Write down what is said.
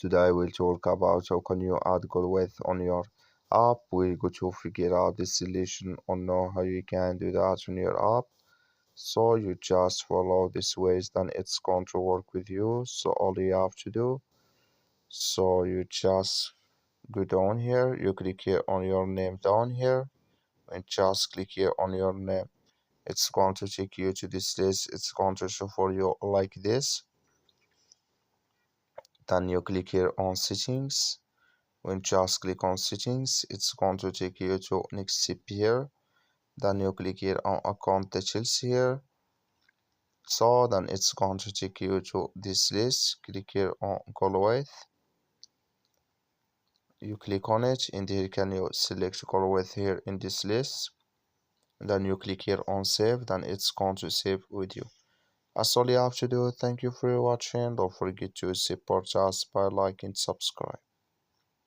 Today we'll talk about how can you add goal width on your app. We're going to figure out the solution on know how you can do that on your app. So you just follow this ways, then it's going to work with you. So all you have to do, so you just go down here, you click here on your name down here, and just click here on your name. It's going to take you to this list. It's going to show for you like this. Then you click here on settings. When just click on settings, it's going to take you to next step here. Then you click here on account details here. So then it's going to take you to this list. Click here on goal width. You click on it, and here can you select goal width here in this list. Then you click here on save. Then it's going to save with you. That's all you have to do. Thank you for watching. Don't forget to support us by liking and subscribe.